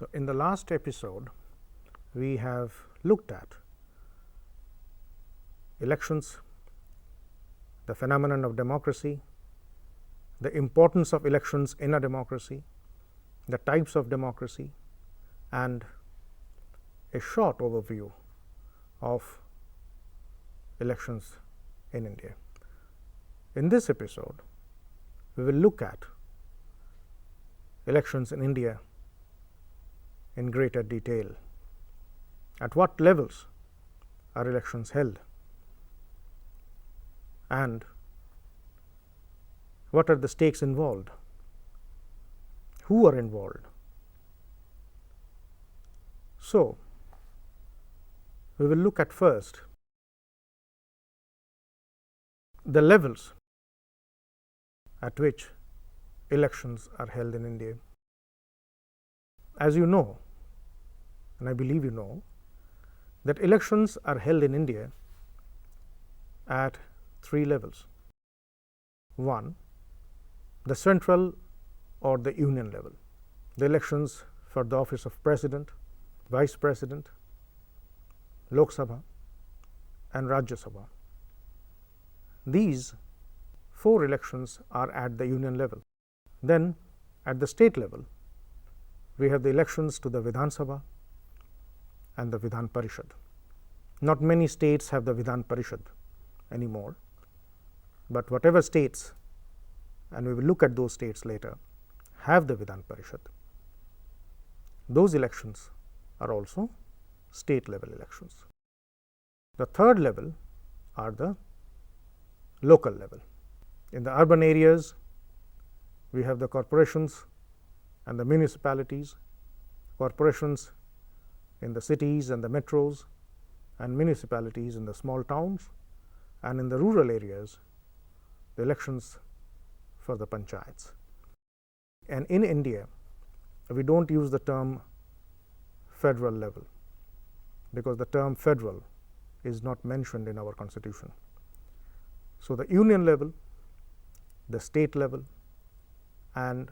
So, in the last episode, we have looked at elections, the phenomenon of democracy, the importance of elections in a democracy, the types of democracy, and a short overview of elections in India. In this episode, we will look at elections in India in greater detail. At what levels are elections held, and what are the stakes involved, who are involved. So, we will look at first the levels at which elections are held in India. As you know, and I believe you know, that elections are held in India at three levels. One, the central or the union level, the elections for the office of President, Vice President, Lok Sabha and Rajya Sabha. These four elections are at the union level. Then at the state level, we have the elections to the Vidhan Sabha and the Vidhan Parishad. Not many states have the Vidhan Parishad anymore, but whatever states, and we will look at those states later, have the Vidhan Parishad, those elections are also state level elections. The third level are the local level. In the urban areas, we have the corporations and the municipalities, corporations in the cities and the metros, and municipalities in the small towns, and in the rural areas, the elections for the panchayats. And in India, we do not use the term federal level, because the term federal is not mentioned in our constitution. So, the union level, the state level, and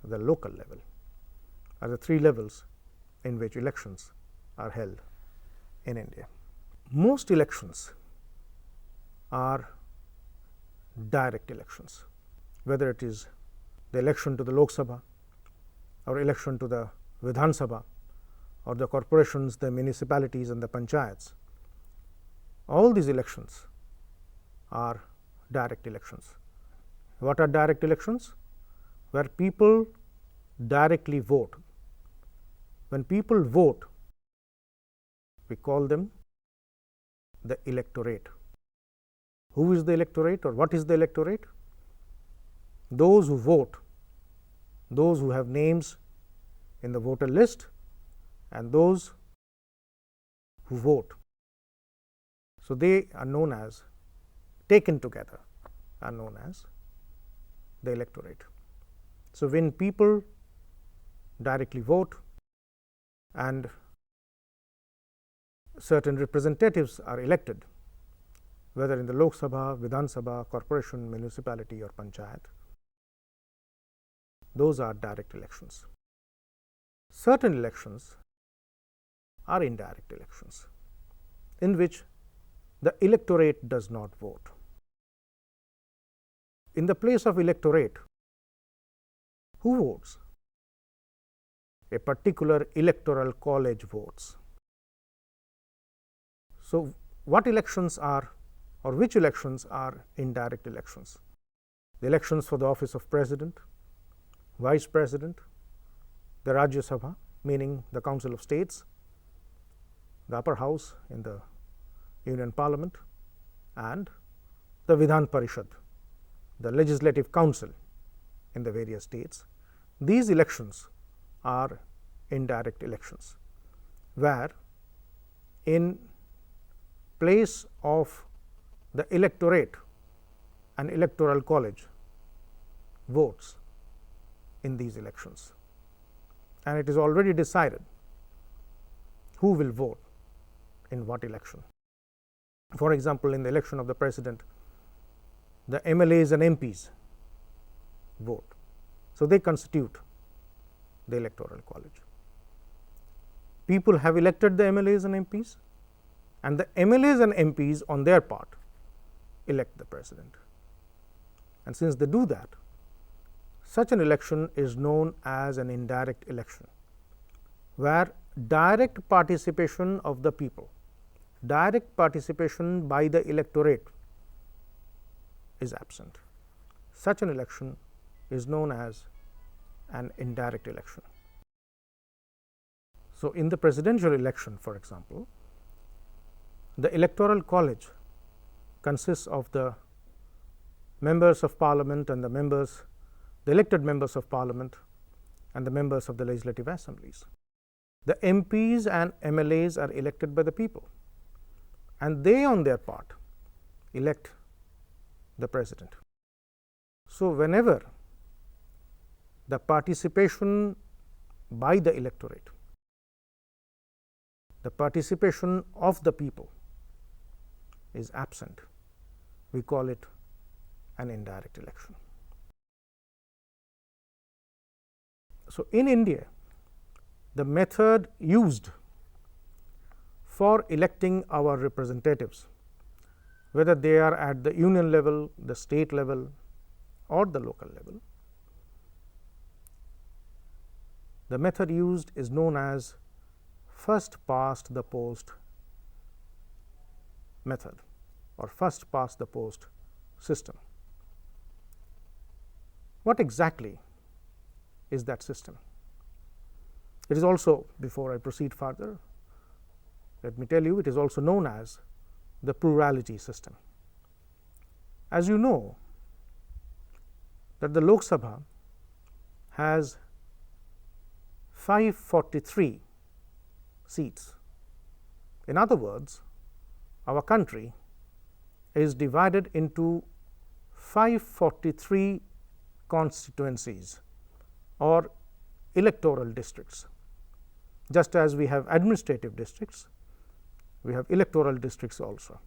the local level are the three levels in which elections are held in India. Most elections are direct elections, whether it is the election to the Lok Sabha or election to the Vidhan Sabha or the corporations, the municipalities and the panchayats. All these elections are direct elections. What are direct elections? Where people directly vote. When people vote, we call them the electorate. Who is the electorate, or what is the electorate? Those who vote, those who have names in the voter list, and those who vote. So, they are known as, taken together, are known as the electorate. So, when people directly vote and certain representatives are elected, whether in the Lok Sabha, Vidhan Sabha, corporation, municipality or panchayat, those are direct elections. Certain elections are indirect elections, in which the electorate does not vote. In the place of electorate, who votes? A particular electoral college votes. So, what elections are, or which elections are indirect elections? The elections for the office of President, Vice President, the Rajya Sabha, meaning the Council of States, the upper house in the Union Parliament, and the Vidhan Parishad, the Legislative Council in the various states. These elections are indirect elections, where in place of the electorate, an electoral college votes in these elections, and it is already decided who will vote in what election. For example, in the election of the President, the MLAs and MPs vote. So, they constitute the electoral college. people have elected the MLAs and MPs, and the MLAs and MPs on their part elect the president. And since they do that, such an election is known as an indirect election, where direct participation of the people, direct participation by the electorate is absent. Such an election is known as an indirect election. So, in the presidential election, for example, the electoral college consists of the members of parliament and the elected members of parliament and the members of the legislative assemblies. The MPs and MLAs are elected by the people, and they on their part elect the president. So, whenever the participation by the electorate, the participation of the people is absent, we call it an indirect election. So, in India, the method used for electing our representatives, whether they are at the union level, the state level, or the local level, the method used is known as first past the post method or first past the post system. What exactly is that system? It is also, before I proceed further, let me tell you, it is also known as the plurality system. As you know, that the Lok Sabha has 543 seats. In other words, our country is divided into 543 constituencies or electoral districts. Just as we have administrative districts, we have electoral districts also.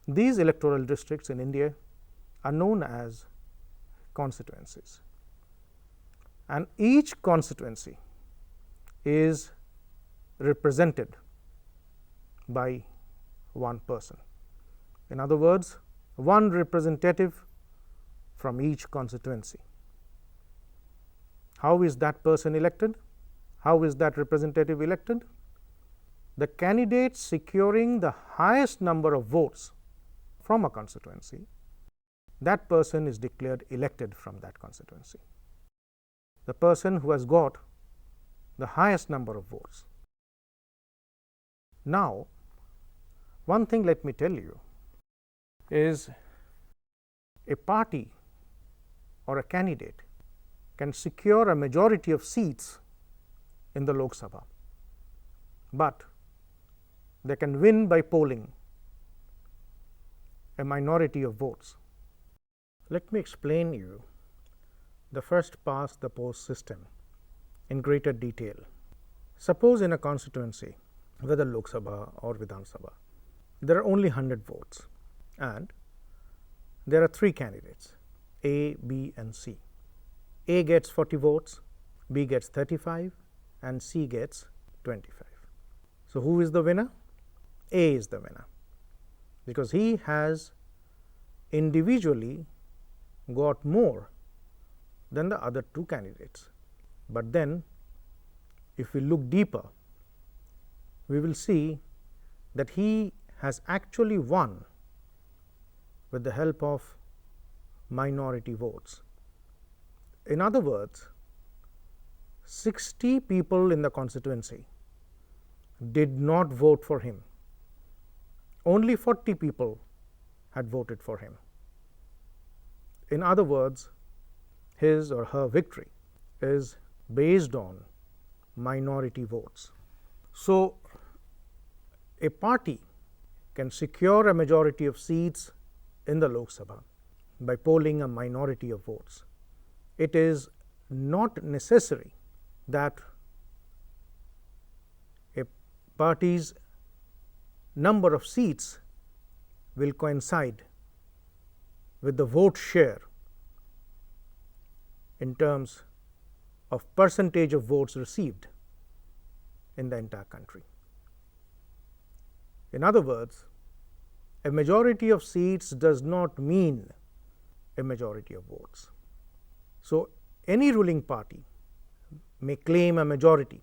These electoral districts in India are known as constituencies, and each constituency is represented by one person. In other words, one representative from each constituency. How is that person elected? How is that representative elected? The candidate securing the highest number of votes from a constituency, that person is declared elected from that constituency. The person who has got the highest number of votes. Now, one thing let me tell you is a party or a candidate can secure a majority of seats in the Lok Sabha, but they can win by polling a minority of votes. Let me explain you the first past the post system in greater detail. Suppose in a constituency, whether Lok Sabha or Vidhan Sabha, there are only 100 votes and there are 3 candidates, A, B and C. A gets 40 votes, B gets 35 and C gets 25. So, who is the winner? A is the winner, because he has individually got more than the other 2 candidates. But then if we look deeper, we will see that he has actually won with the help of minority votes. In other words, 60 people in the constituency did not vote for him. Only 40 people had voted for him. In other words, his or her victory is based on minority votes. So, a party can secure a majority of seats in the Lok Sabha by polling a minority of votes. It is not necessary that a party's number of seats will coincide with the vote share in terms of percentage of votes received. in the entire country. In other words, a majority of seats does not mean a majority of votes. So, any ruling party may claim a majority,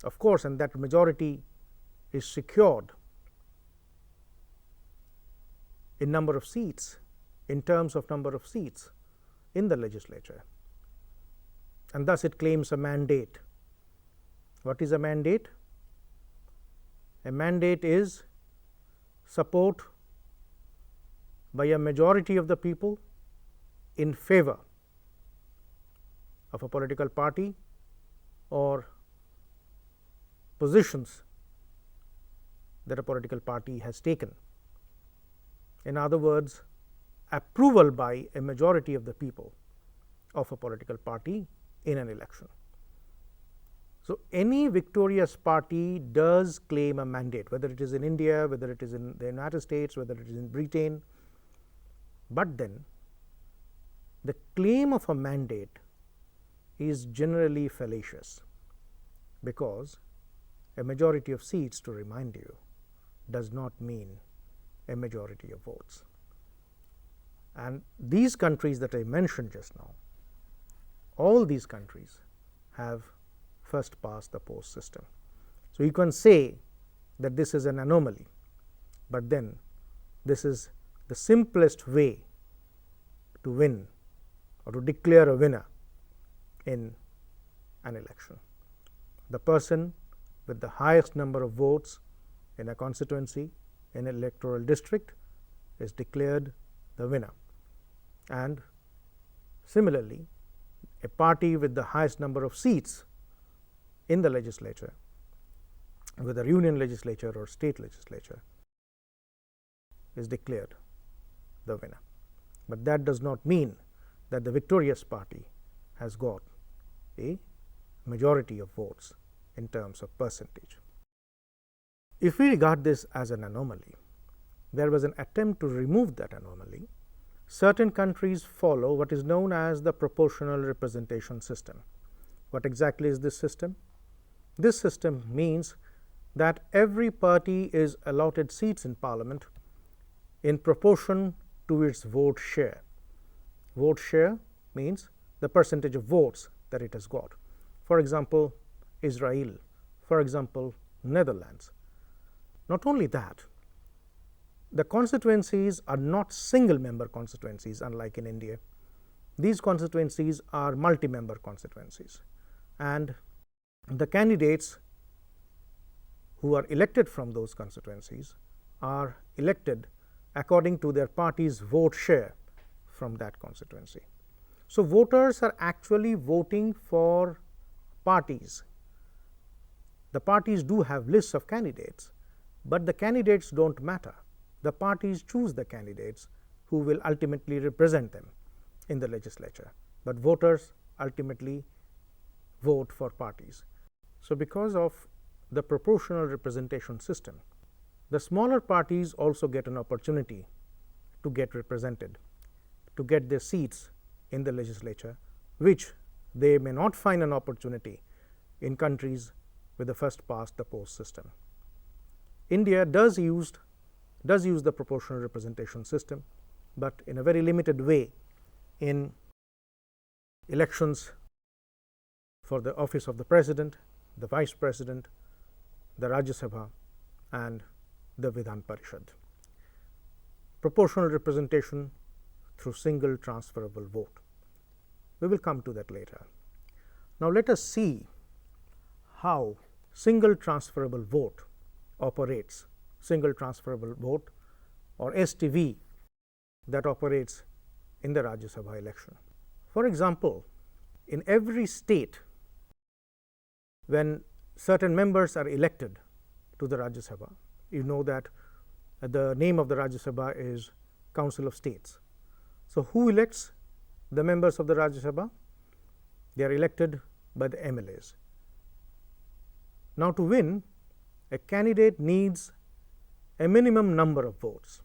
of course, and that majority is secured in number of seats, in terms of number of seats in the legislature, and thus it claims a mandate. What is a mandate? A mandate is support by a majority of the people in favor of a political party or positions that a political party has taken. In other words, approval by a majority of the people of a political party in an election. So, any victorious party does claim a mandate, whether it is in India, whether it is in the United States, whether it is in Britain, but then the claim of a mandate is generally fallacious, because a majority of seats, to remind you, does not mean a majority of votes. And these countries that I mentioned just now, all these countries have first past the post system. So, you can say that this is an anomaly, but then this is the simplest way to win or to declare a winner in an election. The person with the highest number of votes in a constituency, in an electoral district, is declared the winner. And similarly, a party with the highest number of seats in the legislature, whether union legislature or state legislature, is declared the winner. But that does not mean that the victorious party has got a majority of votes in terms of percentage. If we regard this as an anomaly, there was an attempt to remove that anomaly. Certain countries follow what is known as the proportional representation system. What exactly is this system? This system means that every party is allotted seats in parliament in proportion to its vote share. Vote share means the percentage of votes that it has got. For example, Israel, for example, Netherlands. Not only that, the constituencies are not single member constituencies, unlike in India. These constituencies are multi-member constituencies, and the candidates who are elected from those constituencies are elected according to their party's vote share from that constituency. So, voters are actually voting for parties. The parties do have lists of candidates, but the candidates do not matter. The parties choose the candidates who will ultimately represent them in the legislature, but voters ultimately vote for parties. So, because of the proportional representation system, the smaller parties also get an opportunity to get represented, to get their seats in the legislature, which they may not find an opportunity in countries with the first past the post system. India does use the proportional representation system, but in a very limited way in elections for the office of the president, the vice president, the Rajya Sabha, and the Vidhan Parishad. Proportional representation through single transferable vote. We will come to that later. Now, let us see how single transferable vote operates, single transferable vote or STV, that operates in the Rajya Sabha election. For example, in every state, when certain members are elected to the Rajya Sabha, you know that the name of the Rajya Sabha is Council of States. So, who elects the members of the Rajya Sabha? They are elected by the MLAs. Now, to win, a candidate needs a minimum number of votes,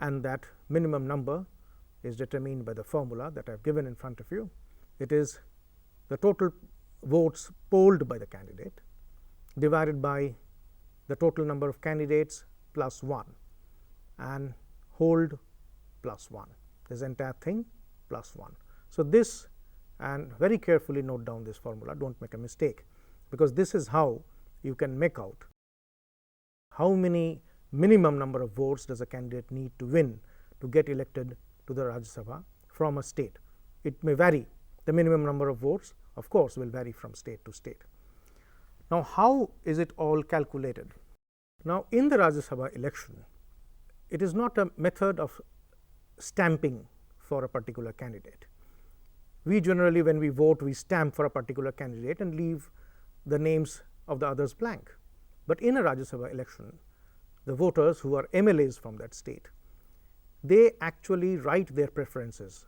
and that minimum number is determined by the formula that I have given in front of you. It is the total votes polled by the candidate divided by the total number of candidates plus 1 and hold plus 1, this entire thing plus 1. So, this, and very carefully note down this formula, do not make a mistake, because this is how you can make out how many minimum number of votes does a candidate need to win to get elected to the Rajya Sabha from a state. It may vary, the minimum number of votes of course will vary from state to state. Now, how is it all calculated? Now, in the Rajya Sabha election, it is not a method of stamping for a particular candidate. We generally, when we vote, we stamp for a particular candidate and leave the names of the others blank. But in a Rajya Sabha election, the voters who are MLAs from that state, they actually write their preferences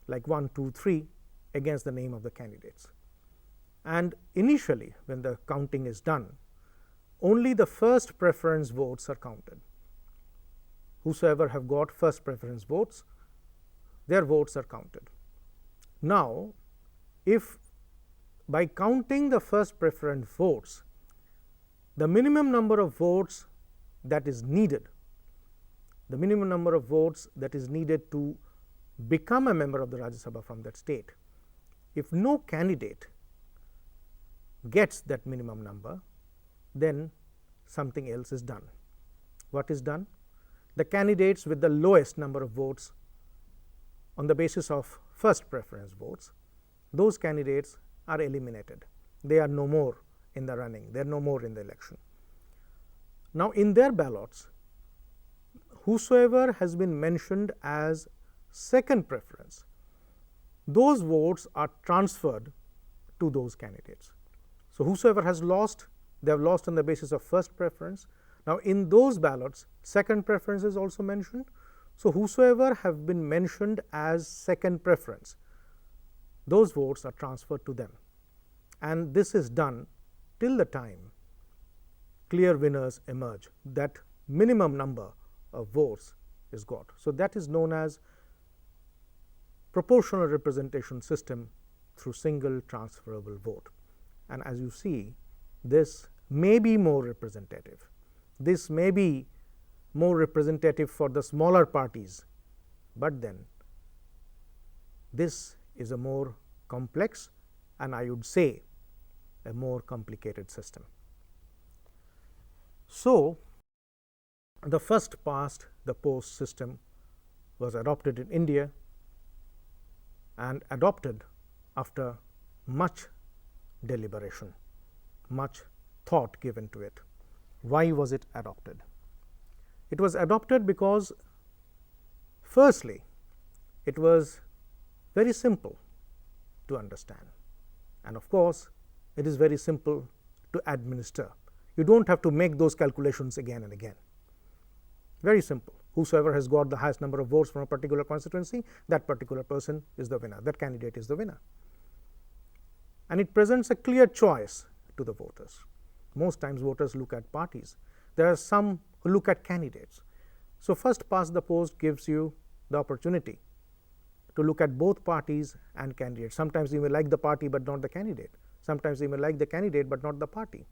like 1, 2, 3 against the name of the candidates. And initially, when the counting is done, only the first preference votes are counted. Whosoever have got first preference votes, their votes are counted. Now, if by counting the first preference votes, the minimum number of votes that is needed, the minimum number of votes that is needed to become a member of the Rajya Sabha from that state, if no candidate gets that minimum number, then something else is done. What is done? The candidates with the lowest number of votes on the basis of first preference votes, those candidates are eliminated. They are no more in the running, they are no more in the election. Now, in their ballots, whosoever has been mentioned as second preference, those votes are transferred to those candidates. So, whosoever has lost, they have lost on the basis of first preference. Now, in those ballots, second preference is also mentioned. So, whosoever have been mentioned as second preference, those votes are transferred to them, and this is done till the time clear winners emerge, that minimum number of votes is got. So, that is known as proportional representation system through single transferable vote. And as you see, this may be more representative. This may be more representative for the smaller parties, but then this is a more complex and I would say a more complicated system. So, the first past the post system was adopted in India and adopted after much deliberation, much thought given to it. Why was it adopted? It was adopted because firstly, it was very simple to understand, and of course, it is very simple to administer. You do not have to make those calculations again and again. Very simple. Whosoever has got the highest number of votes from a particular constituency, that particular person is the winner, that candidate is the winner. And it presents a clear choice to the voters. Most times voters look at parties. There are some who look at candidates. So, first past the post gives you the opportunity to look at both parties and candidates. Sometimes you may like the party, but not the candidate. Sometimes you may like the candidate, but not the party.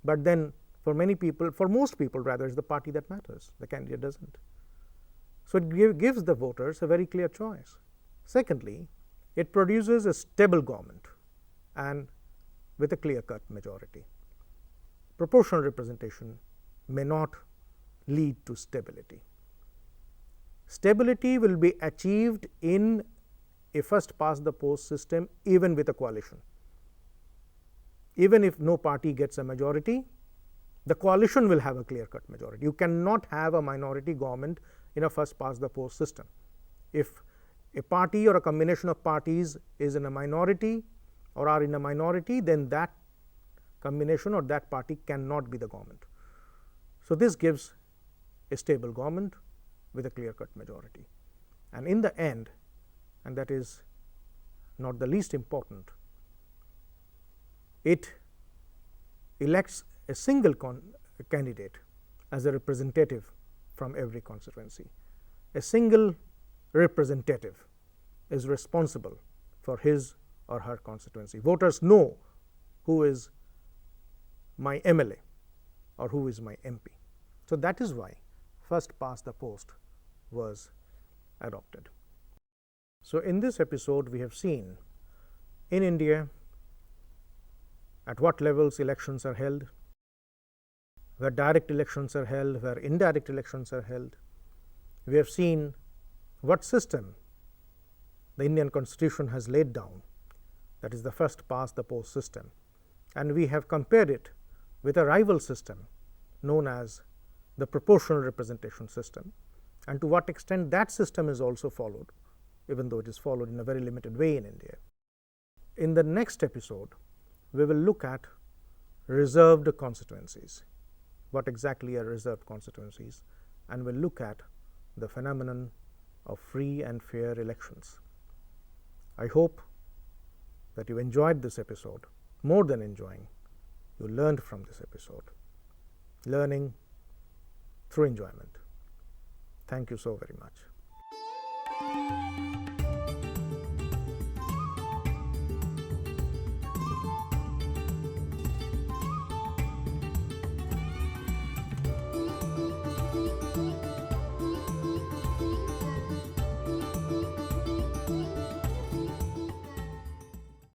But then for many people, for most people rather, it's the party that matters, the candidate does not. So, it gives the voters a very clear choice. Secondly, it produces a stable government and with a clear cut majority. Proportional representation may not lead to stability. Stability will be achieved in a first past the post system even with a coalition. Even if no party gets a majority, the coalition will have a clear cut majority. You cannot have a minority government in a first past the post system. If a party or a combination of parties is in a minority or are in a minority, then that combination or that party cannot be the government. So, this gives a stable government with a clear cut majority. And in the end, and that is not the least important, it elects a single candidate as a representative from every constituency. A single representative is responsible for his or her constituency. Voters know who is my MLA or who is my MP. So that is why first past the post was adopted. So in this episode we have seen in India at what levels elections are held, where direct elections are held, where indirect elections are held. We have seen what system the Indian Constitution has laid down, that is the first past the post system, and we have compared it with a rival system known as the proportional representation system, and to what extent that system is also followed, even though it is followed in a very limited way in India. In the next episode, we will look at reserved constituencies. What exactly are reserved constituencies? And we'll look at the phenomenon of free and fair elections. I hope that you enjoyed this episode. More than enjoying, you learned from this episode. Learning through enjoyment. Thank you so very much.